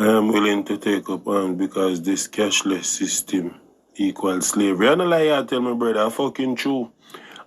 I am willing to take up arms because this cashless system equals slavery. I don't like you tell me, brother, fucking true.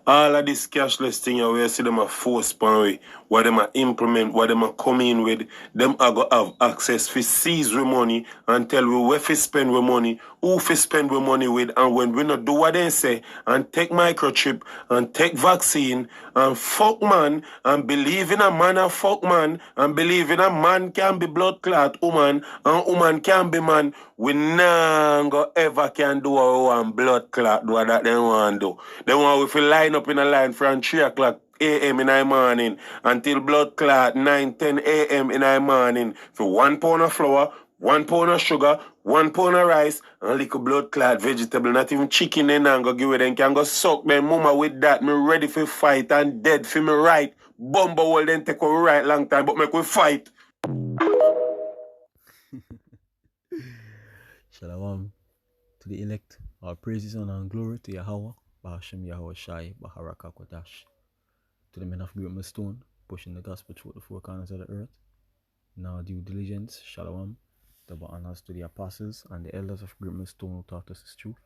All of this cashless thing, where you see them a force pan way, what them a implement, what them a come in with, them are go have access to seize we money and tell we where fi spend we money, who fi spend we money with, and when we not do what they say, and take microchip, and take vaccine, and fuck man, and believe in a man and fuck man, and believe in a man can be blood clot woman, and woman can be man, we nah go ever can do our one blood clot do what that they want do. They want we fi line up in a line from 3 o'clock a.m. in the morning until blood clot 9, 10 a.m. in the morning for 1 pound of flour, 1 pound of sugar, 1 pound of rice, and a little blood clot vegetable, not even chicken they not go give it them can go suck them mama with that. Me ready for fight and dead for me right. Bumbo will then take a right long time, but make we fight. Shalom to the elect. Our praises and glory to Yahweh, Bahashem Yahweh Shai, Baharaka Kodash. To the men of great stone, pushing the gospel through the four corners of the earth. Now due diligence, Shalom. Double honors to the apostles and the elders of great stone who taught us this truth.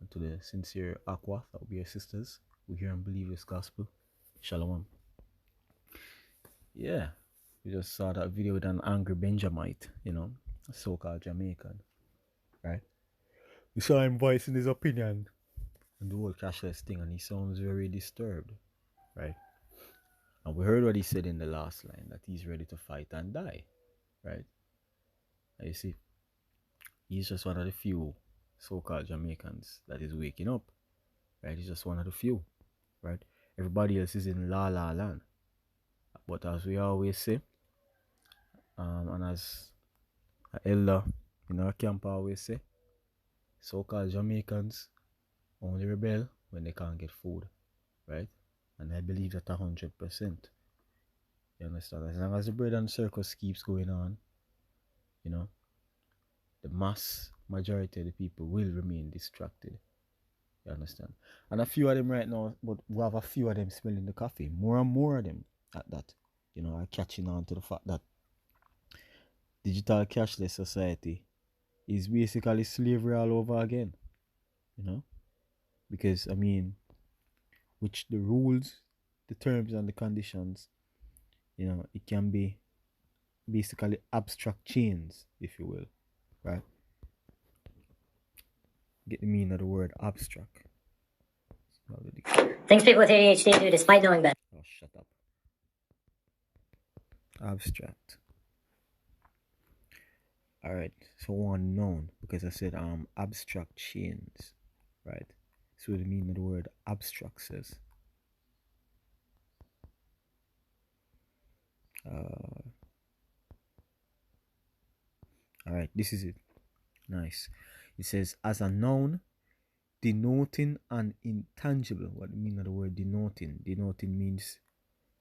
And to the sincere Aqua, that will be our sisters, who hear and believe this gospel. Shalom. Yeah, we just saw that video with an angry Benjamite, a so-called Jamaican, right? We saw him voicing his opinion on the whole cashless thing, and he sounds very disturbed, right? And we heard what he said in the last line, that he's ready to fight and die, right? And you see, he's just one of the few so-called Jamaicans that is waking up, right? He's just one of the few, right? Everybody else is in la la land. But as we always say, and as an elder in our camp always say, so-called Jamaicans only rebel when they can't get food, right? And I believe that 100%. You understand? As long as the bread and circus keeps going on, the mass majority of the people will remain distracted. You understand? And a few of them right now, but we have a few of them smelling the coffee. More and more of them at that, are catching on to the fact that digital cashless society is basically slavery all over again. Because which the rules, the terms and the conditions, it can be basically abstract chains, if you will, right? Get the meaning of the word abstract. Things people with ADHD do despite knowing better. Oh, shut up. Abstract. Alright, so unknown, because I said abstract chains, right? So the meaning of the word abstract says. Alright, this is it. Nice. It says, as a noun, denoting an intangible. What the meaning of the word denoting? Denoting means,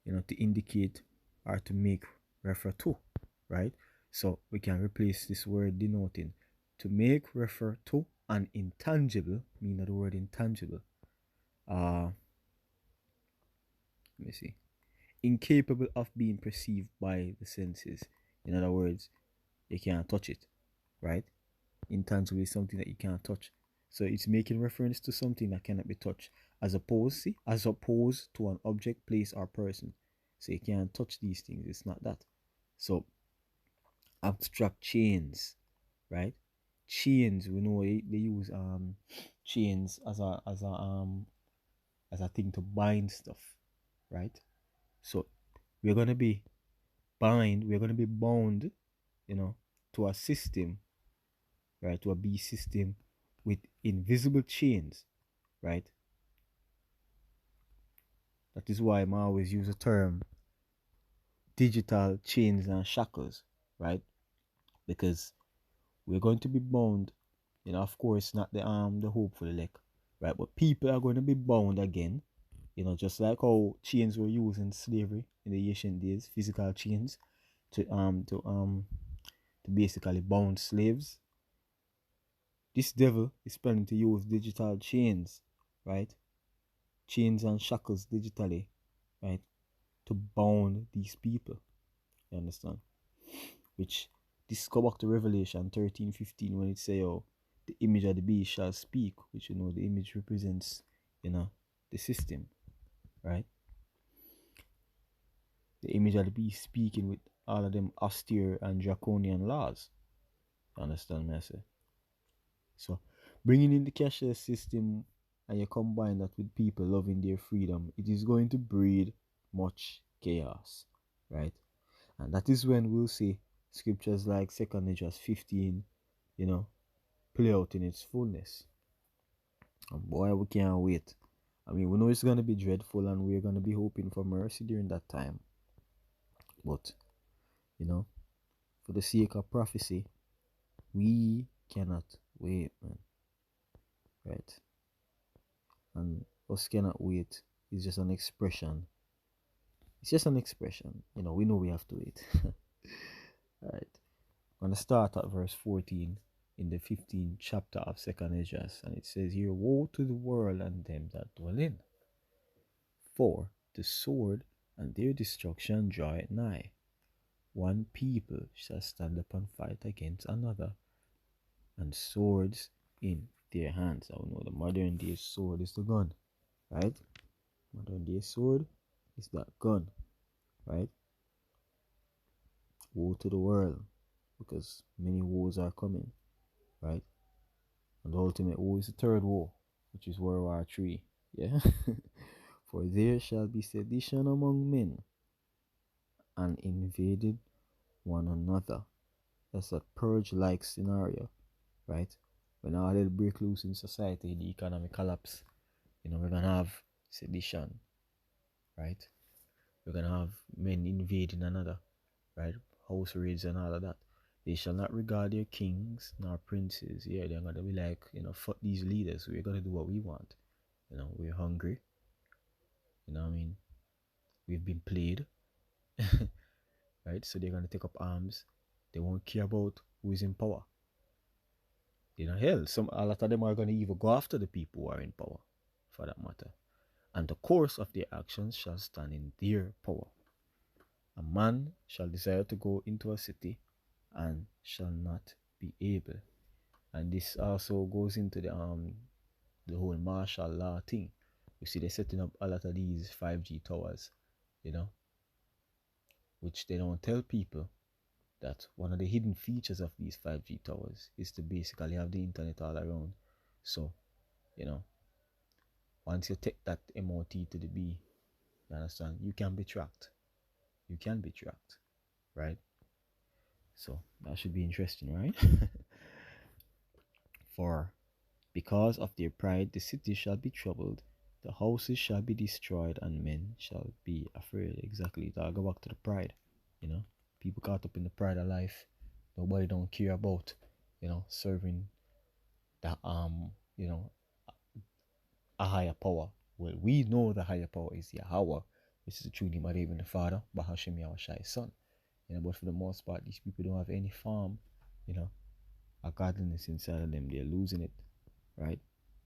to indicate or to make refer to, right? So we can replace this word denoting to make refer to an intangible, meaning of the word intangible. Let me see. Incapable of being perceived by the senses. In other words, you can't touch it, right? Intangible is something that you can't touch. So it's making reference to something that cannot be touched, as opposed to an object, place, or person. So you can't touch these things. It's not that. So abstract chains, right? Chains, we know they use chains as a thing to bind stuff, right? So we're gonna be bound, to a system, right? To a B system with invisible chains, right? That is why I always use the term digital chains and shackles, right? Because we're going to be bound, of course, not the hopeful elect, right? But people are going to be bound again, just like how chains were used in slavery in the ancient days, physical chains to basically bound slaves. This devil is planning to use digital chains, right? Chains and shackles digitally, right? To bound these people. You understand? Which this go back to Revelation 13:15 when it say, oh, the image of the beast shall speak, which the image represents, the system, right? The image of the beast speaking with all of them austere and draconian laws. You understand me, I say? So, bringing in the cashless system and you combine that with people loving their freedom, it is going to breed much chaos, right? And that is when we'll see scriptures like 2 Esdras 15, play out in its fullness. And boy, we can't wait. I mean, we know it's going to be dreadful and we're going to be hoping for mercy during that time. But, for the sake of prophecy, we cannot wait, man. Right? And us cannot wait is just an expression. It's just an expression. We know we have to wait. Alright. I'm going to start at verse 14 in the 15th chapter of 2 Esdras. And it says here, woe to the world and them that dwell in. For the sword and their destruction draweth nigh. One people shall stand up and fight against another, and swords in their hands. I know the modern day sword is the gun, right? Modern day sword is that gun, right? Woe to the world, because many wars are coming, right? And the ultimate war is the third war, which is World War III. Yeah. For there shall be sedition among men, and invaded one another. That's a purge-like scenario, right? When all hell break loose in society, the economic collapse, we're gonna have sedition, right? We're gonna have men invading another, right? House raids and all of that. They shall not regard their kings nor princes. Yeah, they're gonna be like, fuck these leaders. We're gonna do what we want. We're hungry. I mean, we've been played, right? So they're gonna take up arms. They won't care about who is in power. Hell, a lot of them are gonna even go after the people who are in power, for that matter. And the course of their actions shall stand in their power. A man shall desire to go into a city and shall not be able. And this also goes into the whole martial law thing. You see, they're setting up a lot of these 5G towers, which they don't tell people that one of the hidden features of these 5G towers is to basically have the internet all around. So, once you take that MOT to the B, you understand, you can be tracked. You can be tracked, right? So that should be interesting, right? For because of their pride the city shall be troubled, the houses shall be destroyed, and men shall be afraid. Exactly. I'll go back to the pride. People caught up in the pride of life. Nobody don't care about, serving that a higher power. Well, we know the higher power is Yahweh, which is the true name of even the Father, Bahashem Yahushai's Son. But for the most part, these people don't have any form, a godliness inside of them. They're losing it, right?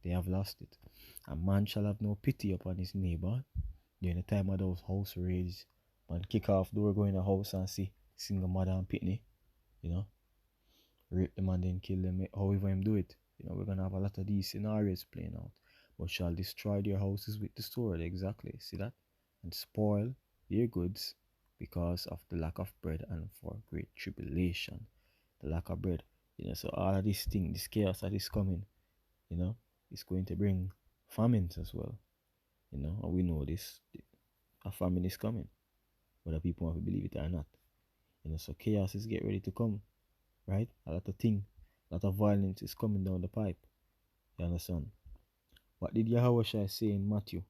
They have lost it. A man shall have no pity upon his neighbor. During the time of those house raids, man kick off door, go in the house and see single mother and pitney, rape them and then kill them. However him do it, we're gonna have a lot of these scenarios playing out. But shall destroy their houses with the sword. Exactly. See that? And spoil their goods because of the lack of bread and for great tribulation. The lack of bread. So all of this thing, this chaos that is coming, it's going to bring famines as well. And we know this. A famine is coming. Whether people want to believe it or not. So chaos is getting ready to come. Right? A lot of violence is coming down the pipe. You understand? What did Yahweh say in Matthew,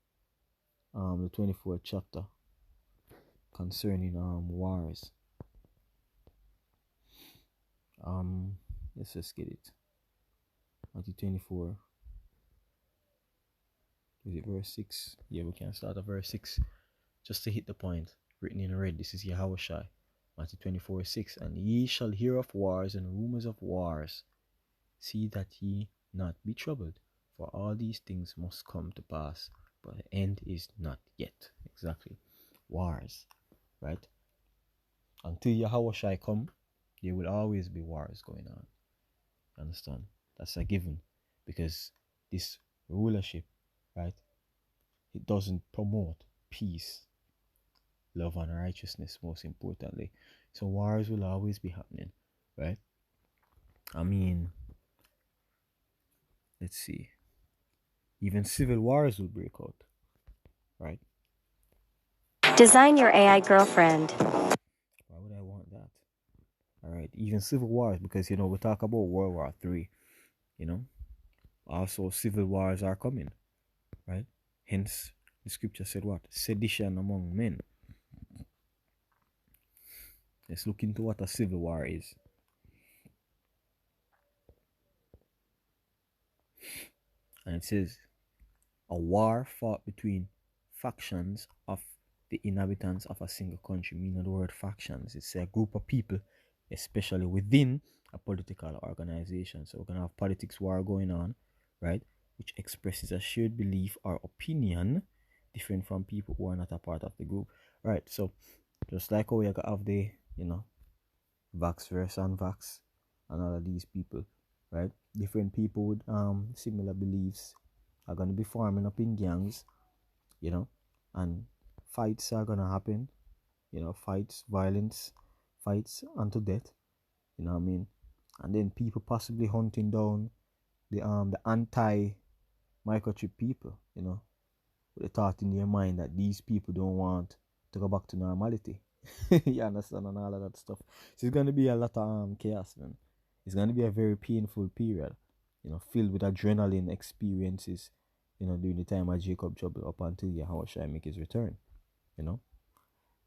the 24th chapter, concerning wars? Let's just get it. Matthew 24. Is it verse 6? Yeah, we can start at verse 6. Just to hit the point. Written in red, this is Yahweh Shai. Matthew 24:6. And ye shall hear of wars and rumors of wars. See that ye not be troubled. For all these things must come to pass, but the end is not yet. Exactly. Wars. Right? Until Yahweh Shai come, There will always be wars going on. Understand? That's a given, because this rulership, right? It doesn't promote peace, love, and righteousness. Most importantly, so wars will always be happening, right? I mean, let's see. Even civil wars will break out, right? Design your AI girlfriend. Why would I want that? All right, even civil wars, because we talk about World War III. You know, also civil wars are coming, right? Hence, the scripture said what? Sedition among men. Let's look into what a civil war is. And it says, a war fought between factions of the inhabitants of a single country. Meaning the word factions, it's a group of people, especially within a political organization. So we're going to have politics war going on, right? Which expresses a shared belief or opinion different from people who are not a part of the group. Right, so just like how we have the, Vax versus Anvax and all of these people, right? Different people with similar beliefs are gonna be forming up in gangs, and fights are gonna happen, fights, violence, fights unto death, you know what I mean? And then people possibly hunting down the anti microchip people, with the thought in their mind that these people don't want to go back to normality. You understand, and all of that stuff. So it's gonna be a lot of chaos, man. It's gonna be a very painful period, filled with adrenaline experiences, during the time of Jacob trouble up until Yahushua make his return.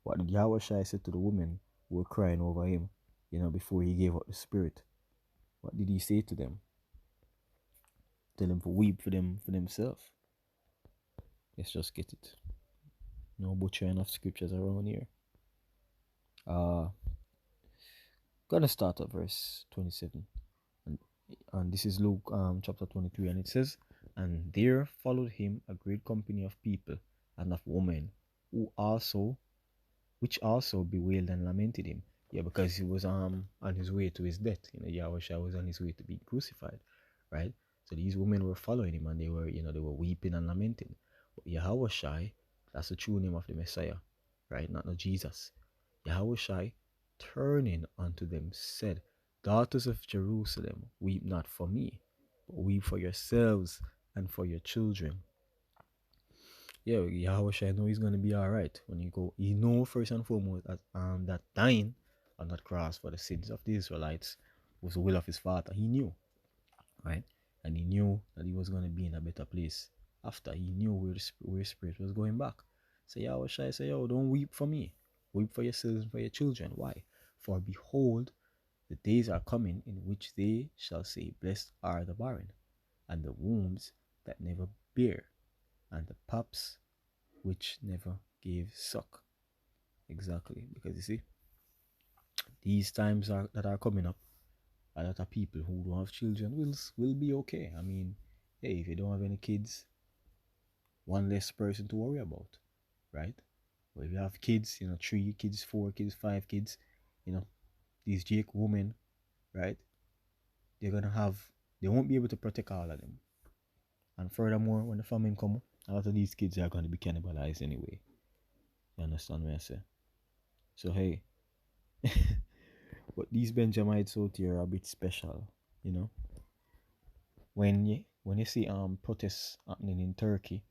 What did Yahushua say to the women who were crying over him, before he gave up the spirit? What did he say to them? Tell them to weep for themselves. Let's just get it. No butchering of scriptures around here. Gonna start at verse 27, and this is Luke chapter 23, and it says, and there followed him a great company of people and of women, which also bewailed and lamented him. Yeah, because he was on his way to his death. Yahushua was on his way to be crucified, right? So these women were following him, and they were weeping and lamenting. But Yahushua, that's the true name of the Messiah, right? Not Jesus. Yahushua, turning unto them, said, daughters of Jerusalem, weep not for me, but weep for yourselves and for your children. Yeah, Yahushua know he's gonna be alright when you go. He know first and foremost that dying on that cross for the sins of the Israelites was the will of his Father. He knew, right? And he knew that he was gonna be in a better place after. He knew where spirit was going back. So Yahushua said, yo, don't weep for me. Weep for yourselves and for your children. Why? For behold, the days are coming in which they shall say, blessed are the barren, and the wombs that never bear, and the paps which never gave suck. Exactly, because you see, these times that are coming up, a lot of people who don't have children will be okay. I mean, hey, if you don't have any kids, one less person to worry about, right? But if you have kids, 3 kids, 4 kids, 5 kids, these Jake women, right? They won't be able to protect all of them. And furthermore, when the famine come, a lot of these kids are going to be cannibalized anyway. You understand what I say? So hey, but these Benjamites out here are a bit special, When you see protests happening in Turkey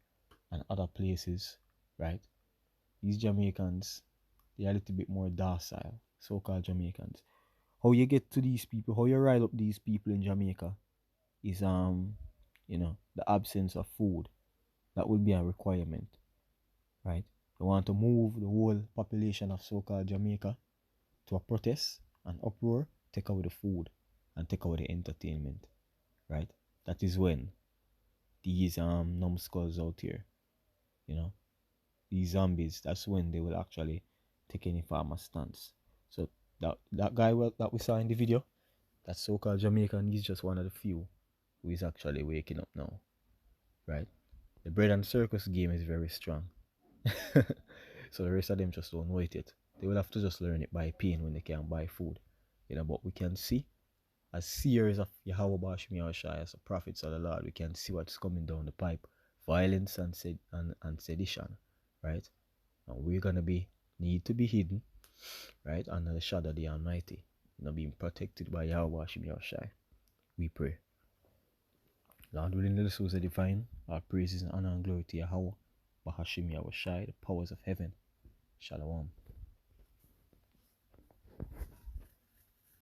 and other places, right? These Jamaicans, they are a little bit more docile, so-called Jamaicans. How you get to these people, how you rile up these people in Jamaica is the absence of food. That will be a requirement, right? They want to move the whole population of so-called Jamaica to a protest, an uproar, take away the food and take away the entertainment, right? That is when these numbskulls out here, these zombies, that's when they will actually take any farmer stance. So that guy that we saw in the video, that so-called Jamaican, he's just one of the few who is actually waking up now, right? The bread and circus game is very strong. So the rest of them just don't know it yet. They will have to just learn it by pain when they can't buy food. You know, but we can see, as seers of Yahweh Bashim Yahushai, as the prophets of the Lord, we can see what's coming down the pipe. Violence and sedition, right? And we're gonna need to be hidden, right, under the shadow of the Almighty, being protected by Yahweh Bashim Yahushai. We pray. Lord willing, let us also divine our praises and honor and glory to Yahweh Bahashim Yahushai, the powers of heaven. Shalom.